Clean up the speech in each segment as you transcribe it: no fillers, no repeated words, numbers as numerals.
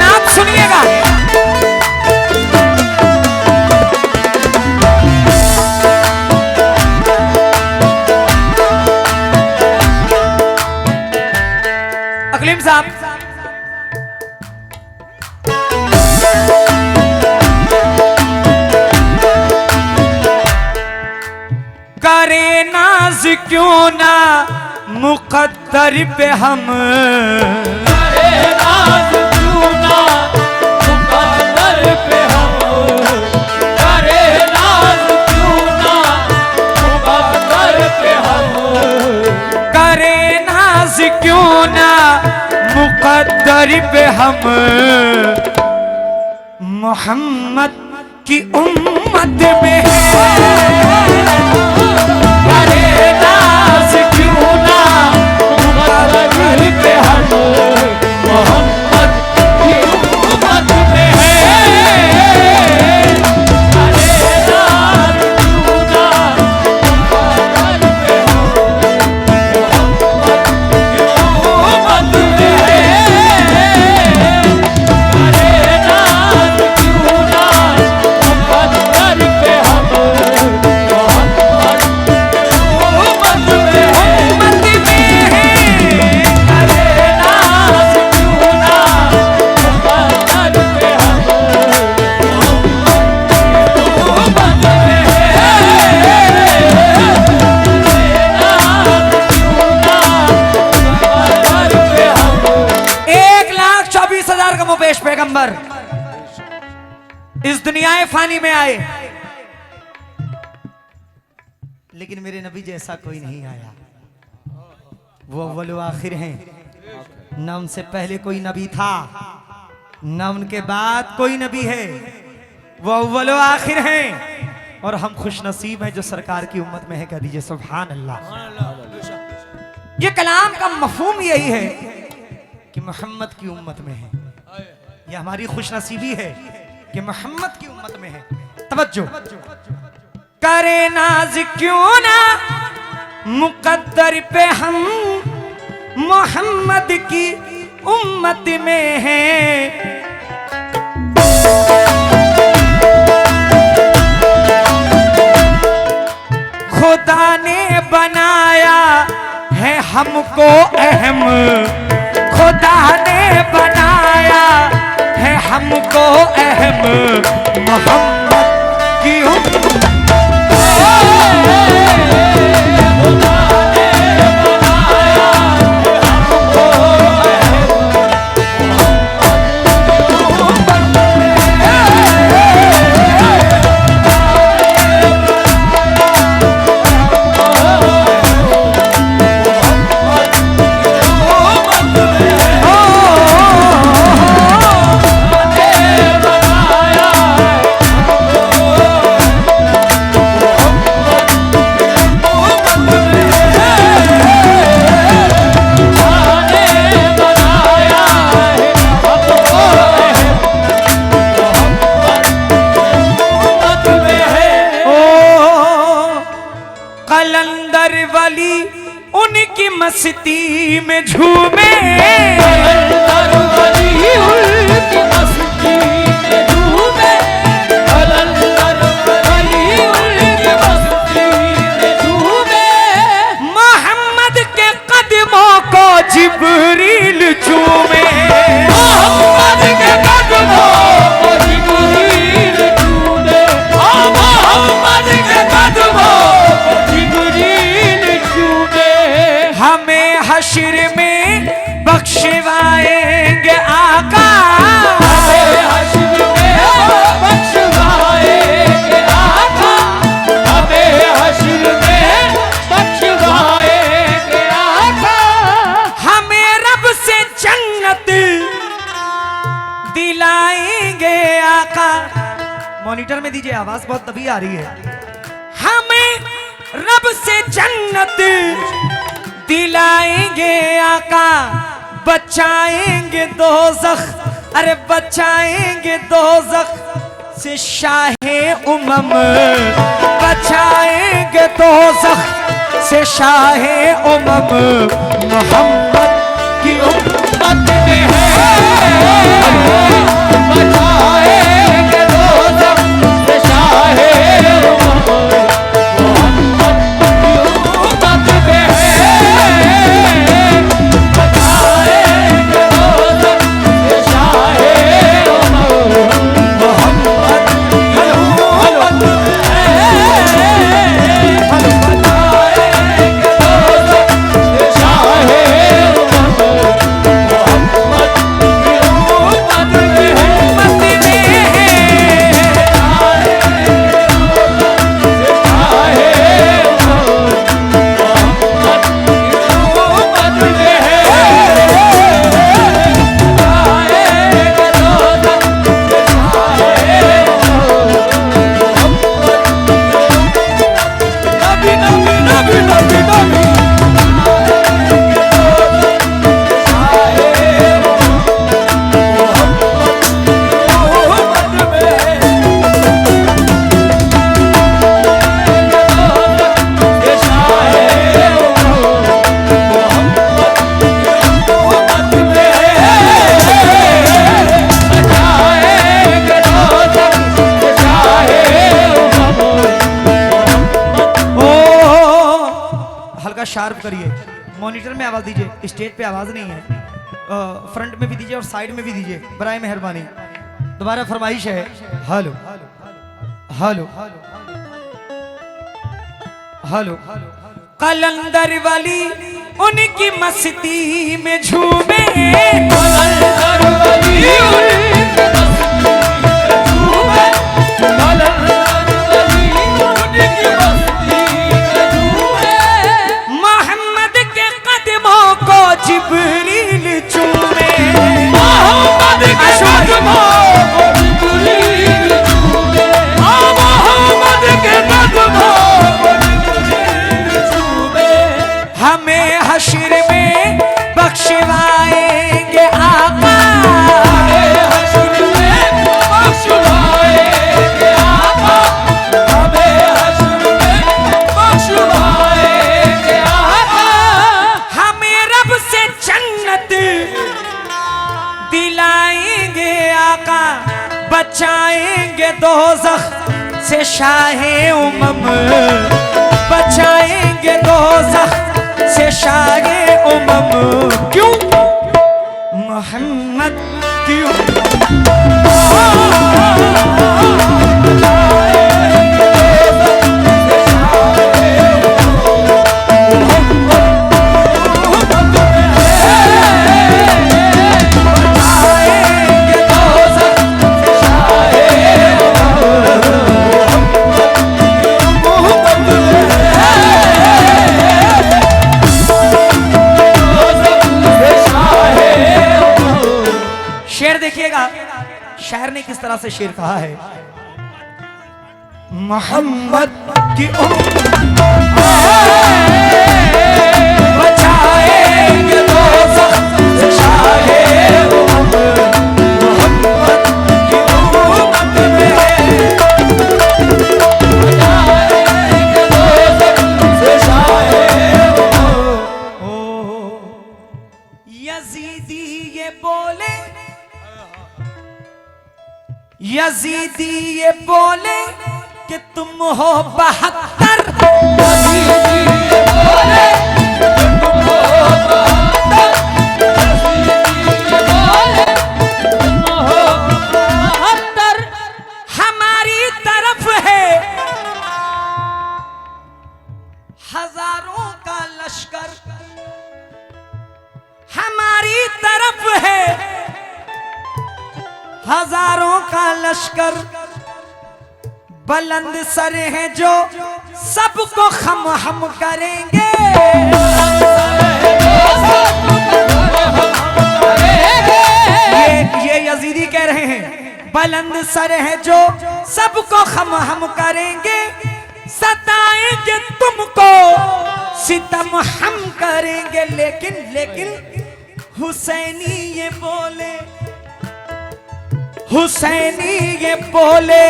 नाम सुनिएगा। अकलीम साहब, करे नाज क्यों ना मुकद्दर पे हम, करे नाज क्यों ना मुकद्दर पे हम, करे नाज क्यों ना मुकद्दर पे हम, करे नाज क्यों ना मुकद्दर पे हम, मोहम्मद की उम्मत में है। करे नाज क्यों ना मुकद्दर पे हम, मोहम्मद की उम्मत में है। करे नाज क्यों ना मुकद्दर पे हम, मोहम्मद की उम्मत में है। करे नाज क्यों ना मुकद्दर पे हम, मोहम्मद पैगंबर इस दुनियाए फानी में आए, लेकिन मेरे नबी जैसा कोई नहीं आया। वो अव्वल व आखिर हैं, न उनसे पहले कोई नबी था, न उनके बाद कोई नबी है। वो अव्वल व आखिर हैं और हम खुश नसीब हैं जो सरकार की उम्मत में है। कह दीजिए सुभान अल्लाह। ये कलाम का मफहूम यही है कि मोहम्मद की उम्मत में है। ये हमारी खुशनसीबी है कि मोहम्मद की उम्मत में है। तवज्जो। करे नाज क्यों ना मुकद्दर पे हम, मोहम्मद की उम्मत में है। खुदा ने बनाया है हमको अहम, खुदा ने बनाया है हमको अहम, मोहम्मद की उम्मत। कलंदर वाली उनकी मस्ती में झूमे, कलंदर वाली उनकी मस्ती में झूमे, कलंदर वाली उनकी मस्ती में झूमे। मोहम्मद के कदमों को जिब्रील चूमे, मोहम्मद के कदमों को जिब्रील चूमे, मोहम्मद के कदमों को जिब्रील चूमे। हमें हश्र में बख्शवाएंगे आका, हमें हश्र में बख्शवाएंगे आका, हमें हश्र में बख्शवाएंगे आका। हमें रब से जन्नत दिलाएंगे आका। मॉनिटर में दीजिए, आवाज बहुत तभी आ रही है। हमें रब से जन्नत दिलाएंगे आका, बचाएंगे दोज़ख, अरे बचाएंगे दोज़ख से शाहे उमम, बचाएंगे दोज़ख से शाहे उमम मोहम्मद की उम्मत में है बचाएंगे दोज़ख से शाहे मोहम्मद की उम्मत में है बचाएंगे दोज़ख से शाहे मोहम्मद की उम्मत में शार्प करिए, मॉनिटर में आवाज दीजिए, स्टेज पे आवाज नहीं है। फ्रंट में भी दीजिए और साइड में भी दीजिए, बराए मेहरबानी। दोबारा फरमाइश है, हेलो हेलो हेलो। कलंदर वाली उनकी मस्ती में झूमे, कलंदर वाली उनकी मस्ती में झूमे, कलंदर वाली उनकी मस्ती में झूमे, मोहम्मद के कदमों को जिब्रील चूमे, मोहम्मद के कदमों को जिब्रील चूमे, मोहम्मद के कदमों को जिब्रील चूमे, हमें हश्र में बख्शवाएंगे आका, हमें हश्र में बख्शवाएंगे आका, हमें हश्र में बख्शवाएंगे आका, हमें रब से जन्नत दिलाएंगे आका, बचाएंगे दोज़ख से शाहे उमम, बचाएंगे दोज़ख से शाहे उमम। क्यों? मोहम्मद क्यों? शेर देखिएगा, शायर ने किस तरह से शेर कहा है। मोहम्मद की बचाएंगे दोज़ख से शाहे उमम, मोहम्मद की उम्मत में बचाएंगे दोज़ख से शाहे उमम। यजीदी ये बोले, यजीदी ये बोले कि तुम हो 72, यजीदी ये बोले कि तुम हो 72, यजीदी ये बोले कि तुम हो 72, हमारी तरफ है हजारों का लश्कर, हमारी तरफ है हजारों का लश्कर, बुलंद सर है जो सबको खम हम करेंगे, ये यजीदी कह रहे हैं, बुलंद सर है जो सबको खम हम करेंगे, सताएंगे तुमको सितम हम करेंगे। लेकिन लेकिन हुसैनी ये बोले, हुसैनी ये बोले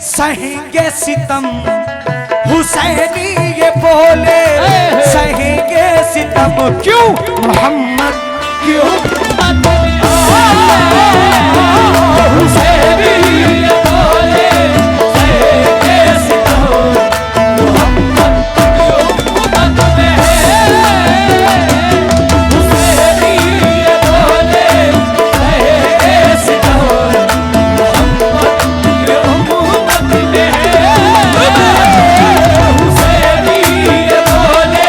सहेंगे सितम, हुसैनी ये बोले सहेंगे सितम क्यों मोहम्मद क्यों हुसैनी ये बोले सहेंगे सितम मोहम्मद की उम्मत में है। हुसैनी ये बोले सहेंगे सितम मोहम्मद की उम्मत में है। हुसैनी ये बोले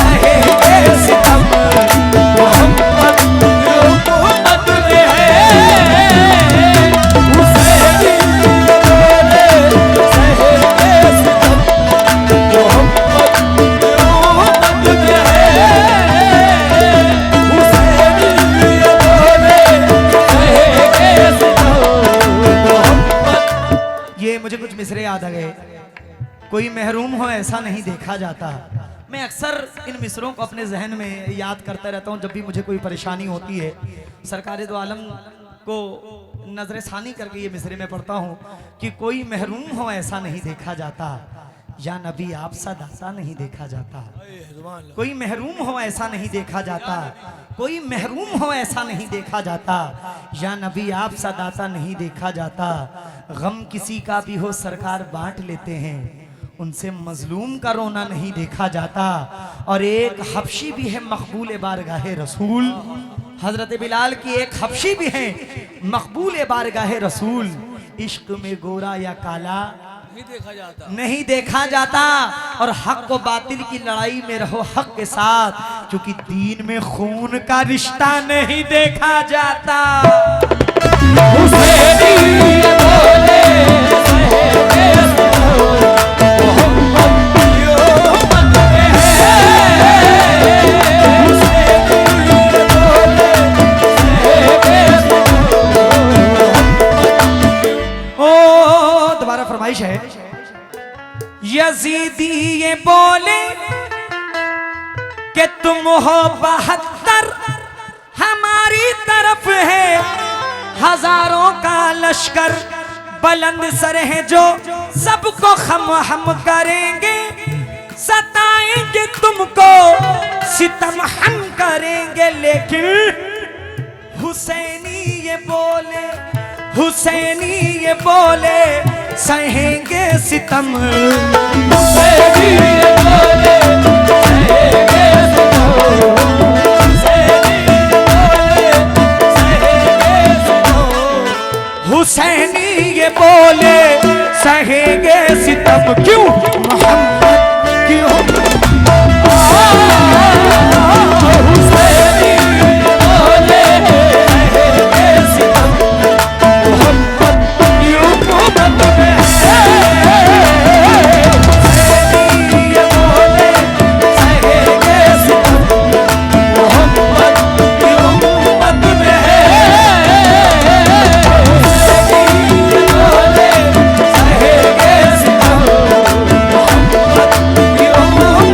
सहेंगे सितम मुझे कुछ मिसरे याद आ गए। कोई महरूम हो ऐसा नहीं देखा जाता। मैं अक्सर इन मिसरों को अपने जहन में याद करता रहता हूँ जब भी मुझे कोई परेशानी होती है। सरकार दो आलम को नजर सानी करके ये मिसरे में पढ़ता हूँ कि कोई महरूम हो ऐसा नहीं देखा जाता, या नबी आप सा दाता नहीं देखा जाता। कोई महरूम हो ऐसा नहीं देखा जाता, कोई महरूम हो ऐसा नहीं देखा जाता, या नबी आप सा दाता नहीं देखा जाता। गम किसी का भी हो सरकार बांट लेते हैं, उनसे मजलूम का रोना नहीं देखा जाता। और एक हबशी भी है मकबूल बारगाहे रसूल, हजरत बिलाल की एक हबशी भी है मकबूल बारगाहे रसूल। इश्क में गोरा या काला नहीं देखा जाता, और हक व बातिल की लड़ाई में रहो हक के साथ, क्योंकि दीन में खून का रिश्ता नहीं देखा जाता। दोबारा फरमाइश है। यजीदी ये बोले कि तुम हो 72, हमारी तरफ है हजारों का लश्कर। बुलंद सर है जो सबको हम करेंगे, सताएंगे तुमको सितम हम करेंगे। लेकिन हुसैनी ये बोले, हुसैनी ये बोले सहेंगे सितम। हुसैनी ये बोले सहेंगे सितम, हुसैनी ये बोले सहेंगे सितम। हुसैनी ये बोले सहेंगे सितम क्यों मोहम्मद क्यों। हुसैनी ये बोले सहेंगे सितम मोहम्मद की उम्मत में है। हुसैनी ये बोले सहेंगे सितम मोहम्मद की उम्मत में है। हुसैनी ये बोले सहेंगे सितम मोहम्मद की उम्मत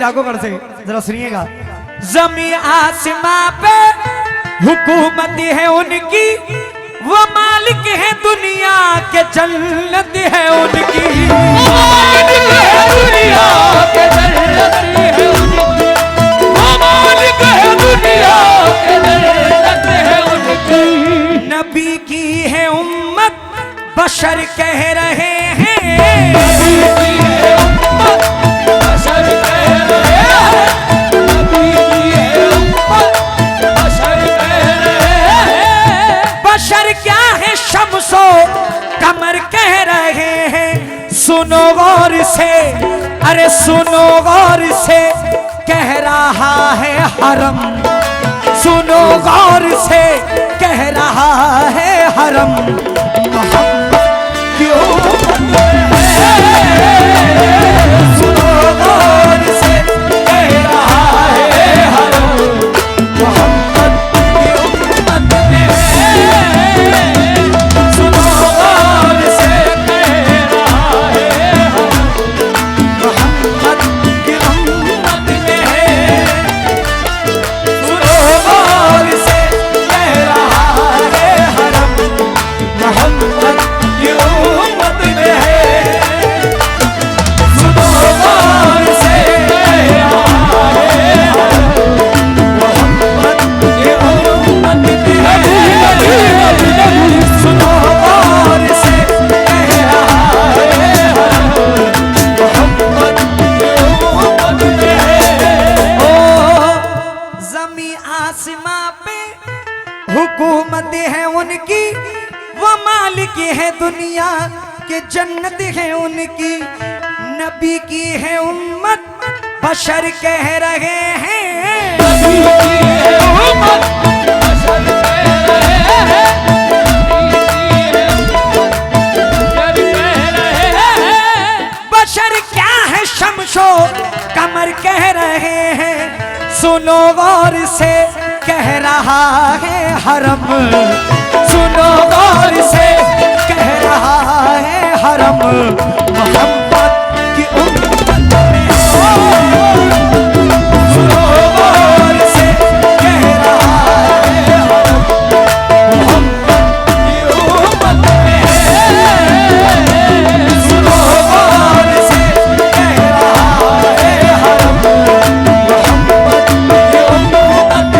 लाखों से जरा सुनिएगा। जमी आसमां पे हुकूमत है उनकी, वो मालिक है दुनिया के, जन्नत है उनकी। मालिक है दुनिया के, जन्नत है उनकी। मालिक है दुनिया के, जन्नत है उनकी। नबी की है उम्मत बशर कह रहे हैं, नबी की है उम्मत बशर कह रहे हैं। नबी की है उम्मत बशर कह रहे हैं। बशर क्या है शम्सो कमर कह रहे हैं। सुनो गौर से, अरे सुनो गौर से, कह रहा है हरम। सुनो गौर से, कह रहा है हरम। मोहम्मद क्यों सुनो गौर से, कह रहा है हरम। मोहम्मद की उम्मत में सुनो गौर से, कह रहा है हरम। मोहम्मद की उम्मत में सुनो गौर से, कह रहा है हरम। मोहम्मद की उम्मत में सुनो गौर से, कह रहा है हरम। मोहम्मद की उम्मत में सुनो गौर से, कह रहा है हरम। मोहम्मद की उम्मत में। ओ ज़मी आसमां पे हुकूमत है उनकी, वो मालिक है दुनिया के, जन्नत है उनकी। नबी की है उम्मत बशर कह रहे हैं। नबी की है उम्मत बशर कह रहे हैं। नबी की है उम्मत बशर कह रहे हैं। बशर क्या है शम्सो कमर कह रहे हैं। सुनो गौर से, कह रहा है हरम। सुनो गौर से, कह रहा है हरम। मोहम्मद की उम्मत में सुनो गौर से, कह रहा है हरम। मोहम्मद की उम्मत में सुनो गौर से, कह रहा है हरम। मोहम्मद की उम्मत में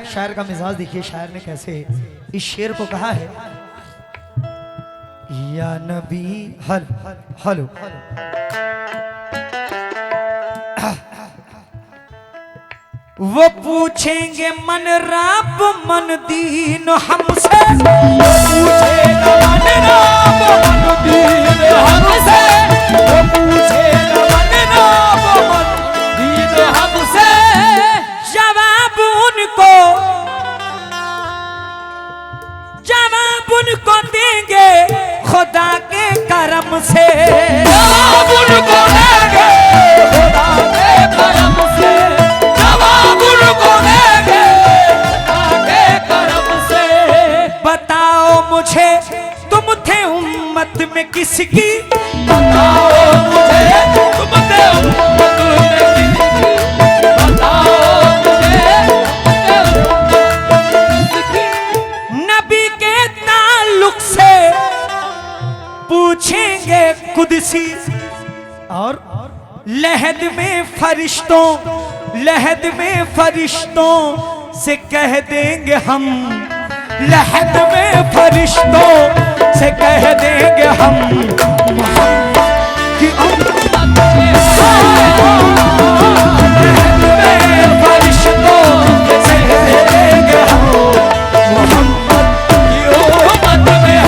शायर का मिजाज देखिए, शायर ने कैसे इस शेर को कहा है। या नबी हेलो वो पूछेंगे मन राब मन दीन हमसे। वो पूछेगा मन राब मन दीन हमसे। वो पूछेगा मन राब मन दीन हमसे। जवाब उनको देंगे खुदा के करम से। जवाब उनको देंगे खुदा के करम से। जवाब उनको देंगे खुदा के करम से। बताओ मुझे तुम थे उम्मत में किसकी। बताओ मुझे तुम थे उम्मत में किसकी। बताओ मुझे नबी के ताल्लुक से पूछेंगे कुदसी, और लहद में फरिश्तों से कह देंगे हम। लहद में फरिश्तों से कह देंगे हम। मोहम्मद की उम्मत में लहद में फरिश्तों से कह देंगे हम। मोहम्मद की उम्मत में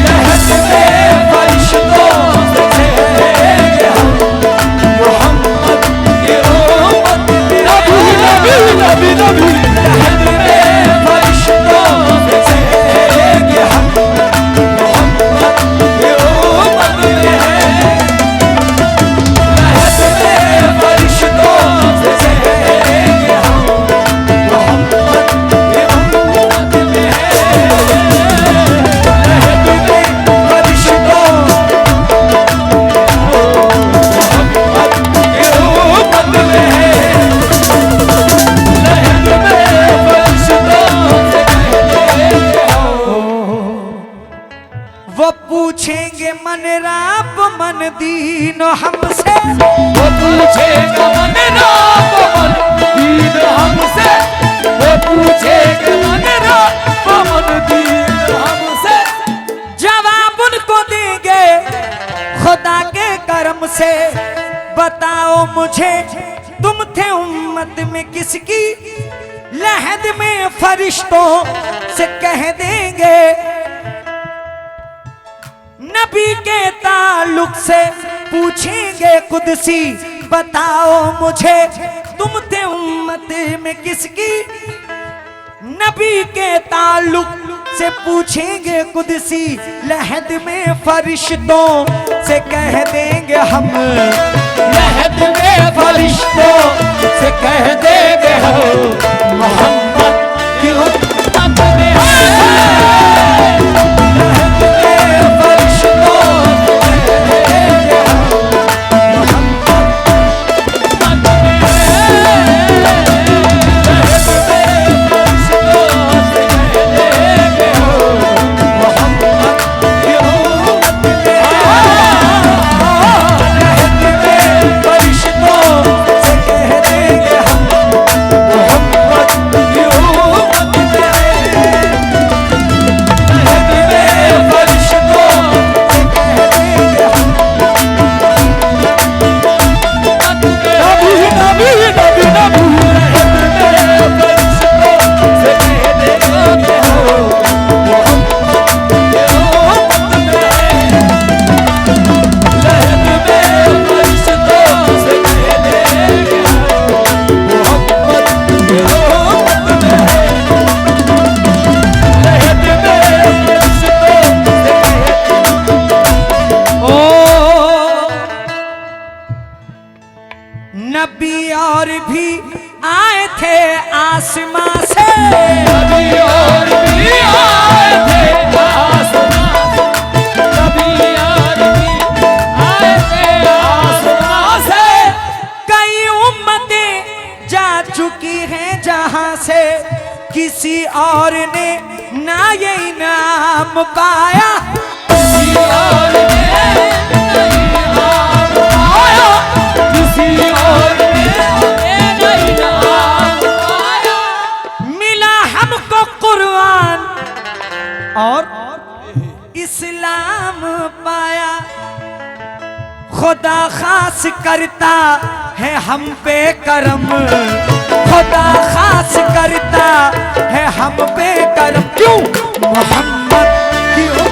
लहद में फरिश्तों से कह देंगे पूछेंगे मन राप मन दीन हमसे, वो पूछेगा मन राम मन दीन हमसे, वो पूछेगा मन राम मन दीन हमसे। जवाब उनको देंगे खुदा के करम से। बताओ मुझे तुम थे उम्मत में किसकी, लहद में फरिश्तों से कह देंगे। नबी के ताल्लुक से पूछेंगे कुदसी, बताओ मुझे तुम थे उम्मत में किसकी, नबी के ताल्लुक से पूछेंगे कुदसी, लहद में फरिश्तों से कह देंगे हम, लहद में फरिश्तों से कह देंगे हो मोहम्मद की उम्मत में है। लहद में फरिश्तों से कह देंगे हम, उम्मत में है। लहद में फरिश्तों से कह देंगे हो मोहम्मद की उम्मत में है। लहद में फरिश्तों से कह देंगे हम, मोहम्मद की उम्मत में है। लहद में फरिश्तों से कह देंगे हम। नबी नबी नबी नबी लहद में फरिश्तों से कह देंगे हो मोहम्मद की उम्मत में है। लहद में फरिश्तों से कह देंगे हो मोहम्मद की उम्मत में है। लहद में फरिश्तों से कह ओ नबी और भी आए थे आसमां से, नबी और भी आए थे आसमां से, नबी और भी आए थे आसमां से। कई उम्मतें जा चुकी हैं जहां से, किसी और ने ना ये इनाम पाया। किसी और ने नहीं नाम पाया, किसी और ने नहीं नाम पाया। मिला हमको कुर्आन और इस्लाम पाया। खुदा खास करता है हम पे करम, खुदा खास करता है हम पे करम। क्यों मोहम्मद क्यों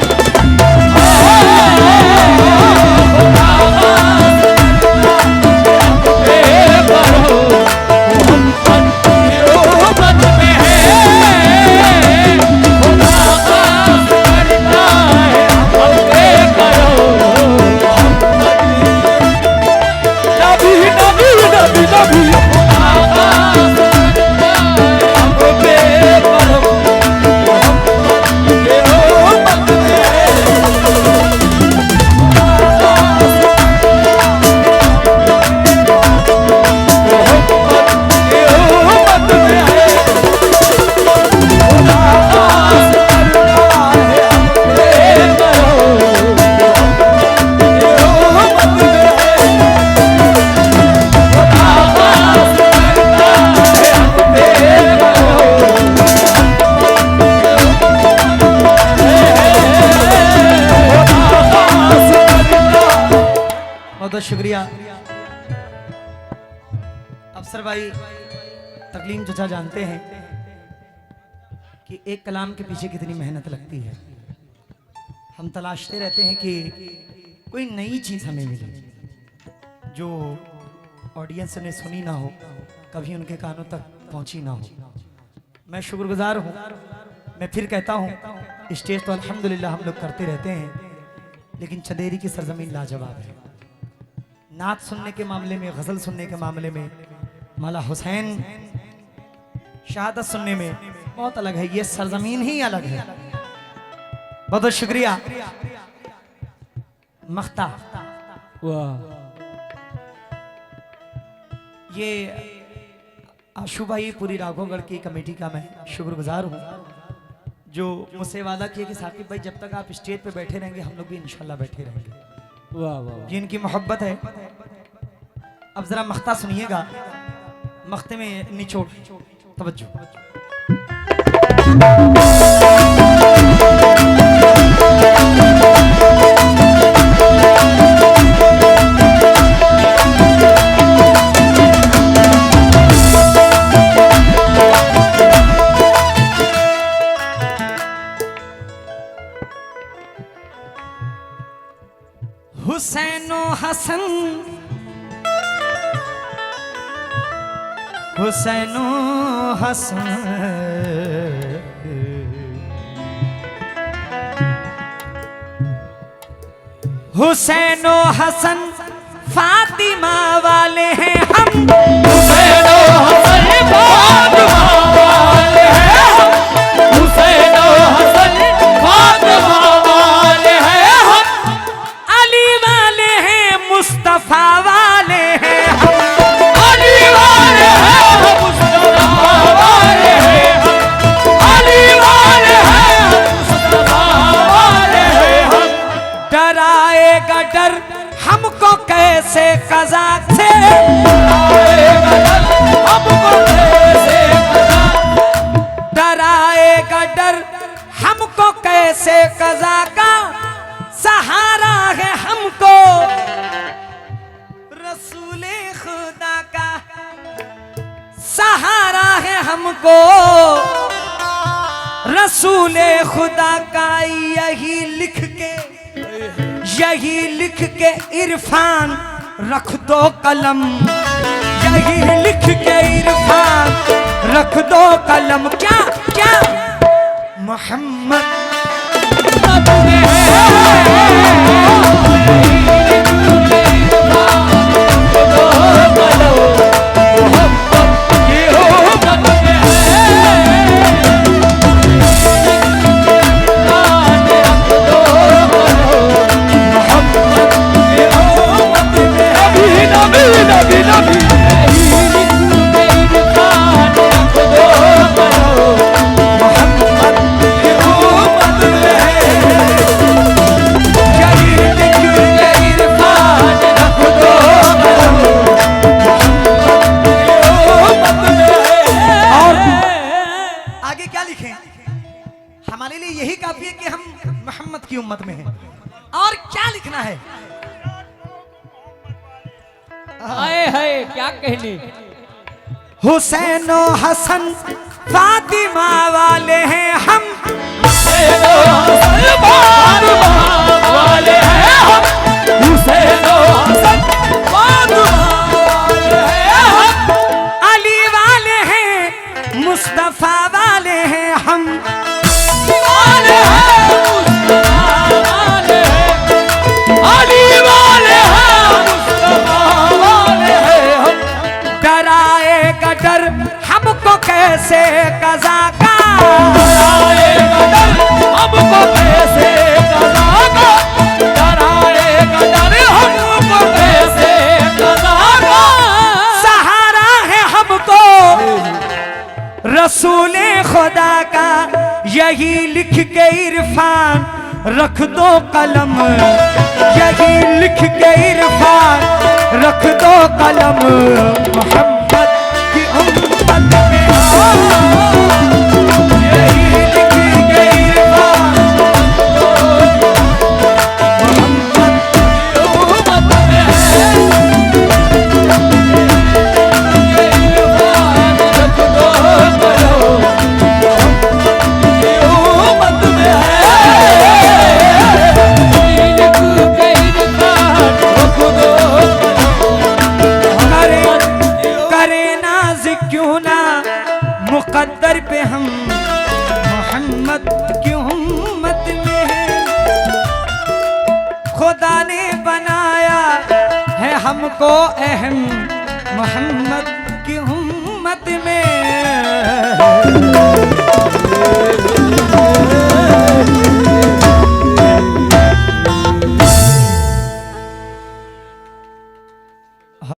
बहुत शुक्रिया अफसर भाई। तकलीम चचा जानते हैं कि एक कलाम के पीछे कितनी मेहनत लगती है। हम तलाशते रहते हैं कि कोई नई चीज़ हमें मिले जो ऑडियंस ने सुनी ना हो, कभी उनके कानों तक पहुंची ना हो। मैं शुक्रगुजार हूँ। मैं फिर कहता हूँ, स्टेज तो अल्हम्दुलिल्लाह हम लोग करते रहते हैं, लेकिन चंदेरी की सरजमीन लाजवाब है। नात सुनने के मामले में, गज़ल सुनने के मामले में, मौला हुसैन शहादत सुनने में बहुत अलग है। ये सरजमीन ही अलग है। बहुत बहुत शुक्रिया मख्ता। वाह ये आशू भाई पूरी राघवगढ़ की कमेटी का मैं शुक्रगुजार हूँ जो मुझसे वादा किए कि साकिब भाई जब तक आप स्टेज पे बैठे रहेंगे हम लोग भी इंशाल्लाह बैठे रहेंगे। वाह वाह ये इनकी मोहब्बत है। अब जरा मख्ता सुनिएगा, मख्ते में निचोड़, तवज्जो। हुसैनो हसन, हुसैनो हसन, हुसैनो हसन फातिमा वाले हैं हम। हुसैनो हसन फातिमा वाले हैं हम। हुसैनो हसन फातिमा वाले हैं हम। अली वाले हैं मुस्तफा वाले हैं हम। अली वाले हैं मुस्तफा वाले हैं हम। अली वाले हैं मुस्तफा वाले हैं हम। डराएगा डर हमको कैसे कज़ा से, हमको कैसे डराएगा डर हमको कैसे कज़ा का, सहारा है हमको रसूले खुदा का, सहारा है हमको रसूले खुदा का। यही लिख के इरफान रख दो कलम, यही लिख के इरफान रख दो कलम। क्या क्या मोहम्मद हमारे लिए यही काफी है कि हम मोहम्मद की उम्मत में हैं। और क्या लिखना है? आए हाय क्या कहने। हुसैन हसन फातिमा वाले हैं हम। हुसैन हसन फातिमा वाले हैं हम। हुसैन हसन फातिमा वाले हैं हम। अली वाले हैं मुस्तफा वाले हैं हम। वाले हैं मुस्तफा वाले हैं। अली वाले हैं मुस्तफा वाले हैं हम। डराएगा डर हमको कैसे कज़ा का, डराएगा डर हमको कैसे कज़ा का। डराएगा डर हमको कैसे कज़ा का। सहारा है हमको रसूले खुदा का। यही लिख के इरफान रख दो कलम, यही लिख के इरफान रख दो कलम। मोहम्मद की उम्मत में यही लिख के इरफान मोहम्मद की उम्मत में मुकद्दर पे हम मोहम्मद की उम्मत में हैं। खुदा ने बनाया है हमको अहम मोहम्मद